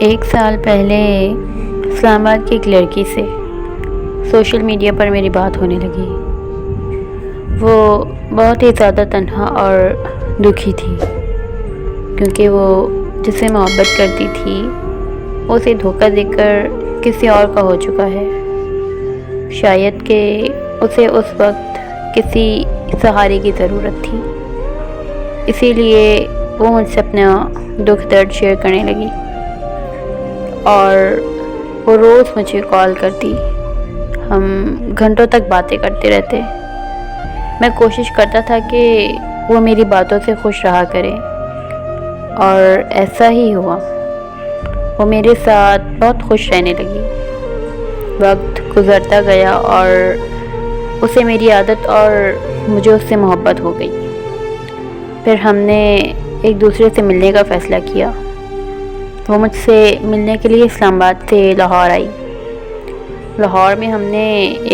एक साल पहले इस्लामाबाद की एक लड़की से सोशल मीडिया पर मेरी बात होने लगी। वो बहुत ही ज़्यादा तन्हा और दुखी थी क्योंकि वो जिससे मोहब्बत करती थी वो उसे धोखा देकर किसी और का हो चुका है। शायद कि उसे उस वक्त किसी सहारे की ज़रूरत थी, इसीलिए वो मुझसे अपना दुख दर्द शेयर करने लगी और वो रोज़ मुझे कॉल करती। हम घंटों तक बातें करते रहते। मैं कोशिश करता था कि वो मेरी बातों से खुश रहा करे और ऐसा ही हुआ। वो मेरे साथ बहुत खुश रहने लगी। वक्त गुज़रता गया और उसे मेरी आदत और मुझे उससे मोहब्बत हो गई। फिर हमने एक दूसरे से मिलने का फ़ैसला किया। वो मुझसे मिलने के लिए इस्लामाबाद से लाहौर आई। लाहौर में हमने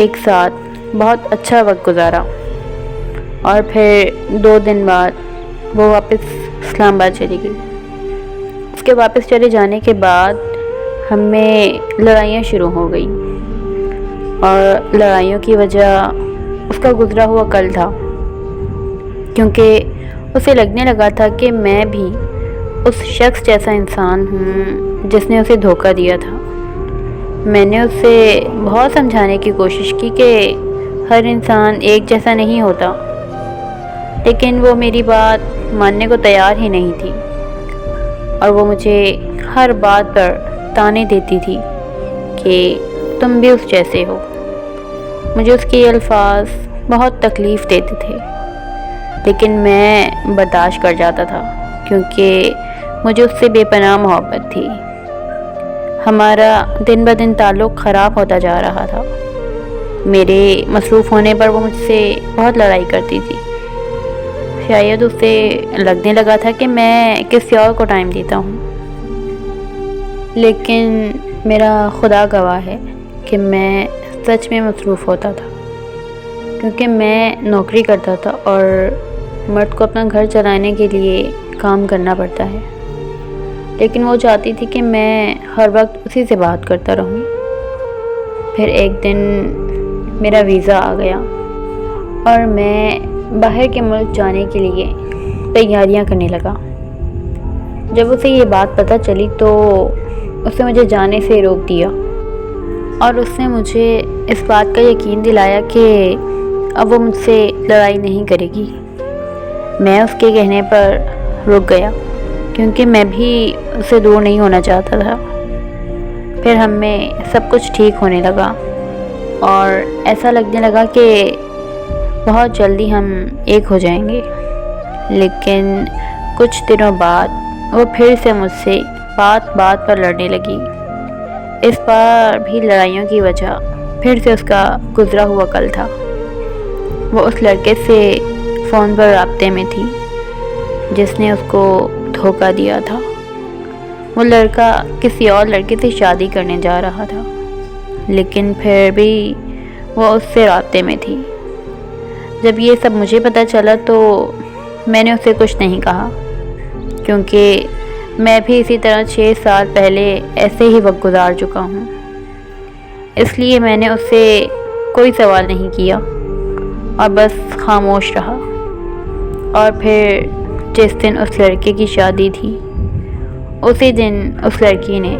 एक साथ बहुत अच्छा वक्त गुजारा और फिर 2 दिन बाद वो वापस इस्लामाबाद चली गई। उसके वापस चले जाने के बाद हम में लड़ाइयाँ शुरू हो गई और लड़ाइयों की वजह उसका गुज़रा हुआ कल था, क्योंकि उसे लगने लगा था कि मैं भी उस शख्स जैसा इंसान हूँ जिसने उसे धोखा दिया था। मैंने उसे बहुत समझाने की कोशिश की कि हर इंसान एक जैसा नहीं होता, लेकिन वो मेरी बात मानने को तैयार ही नहीं थी और वो मुझे हर बात पर ताने देती थी कि तुम भी उस जैसे हो। मुझे उसके अल्फाज बहुत तकलीफ़ देते थे, लेकिन मैं बर्दाश्त कर जाता था क्योंकि मुझे उससे बेपनाह मोहब्बत थी। हमारा दिन ब दिन ताल्लुक़ ख़राब होता जा रहा था। मेरे मसरूफ़ होने पर वो मुझसे बहुत लड़ाई करती थी। शायद उसे लगने लगा था कि मैं किसी और को टाइम देता हूँ, लेकिन मेरा खुदा गवाह है कि मैं सच में मसरूफ़ होता था, क्योंकि मैं नौकरी करता था और मर्द को अपना घर चलाने के लिए काम करना पड़ता है। लेकिन वो चाहती थी कि मैं हर वक्त उसी से बात करता रहूं। फिर एक दिन मेरा वीज़ा आ गया और मैं बाहर के मुल्क जाने के लिए तैयारियां करने लगा। जब उसे ये बात पता चली तो उसने मुझे जाने से रोक दिया और उसने मुझे इस बात का यकीन दिलाया कि अब वो मुझसे लड़ाई नहीं करेगी। मैं उसके कहने पर रुक गया क्योंकि मैं भी उससे दूर नहीं होना चाहता था। फिर हम में सब कुछ ठीक होने लगा और ऐसा लगने लगा कि बहुत जल्दी हम एक हो जाएंगे। लेकिन कुछ दिनों बाद वो फिर से मुझसे बात बात पर लड़ने लगी। इस बार भी लड़ाइयों की वजह फिर से उसका गुज़रा हुआ कल था। वो उस लड़के से फ़ोन पर राब्ते में थी जिसने उसको धोखा दिया था। वो लड़का किसी और लड़के से शादी करने जा रहा था, लेकिन फिर भी वो उससे राब्ते में थी। जब ये सब मुझे पता चला तो मैंने उसे कुछ नहीं कहा, क्योंकि मैं भी इसी तरह 6 साल पहले ऐसे ही वक्त गुजार चुका हूँ। इसलिए मैंने उससे कोई सवाल नहीं किया और बस खामोश रहा। और फिर जिस दिन उस लड़के की शादी थी, उसी दिन उस लड़की ने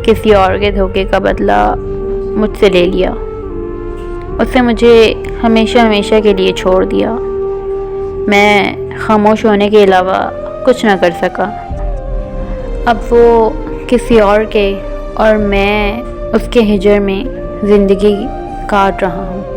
किसी और के धोखे का बदला मुझसे ले लिया। उसने मुझे हमेशा हमेशा के लिए छोड़ दिया। मैं खामोश होने के अलावा कुछ ना कर सका। अब वो किसी और के और मैं उसके हिजर में ज़िंदगी काट रहा हूँ।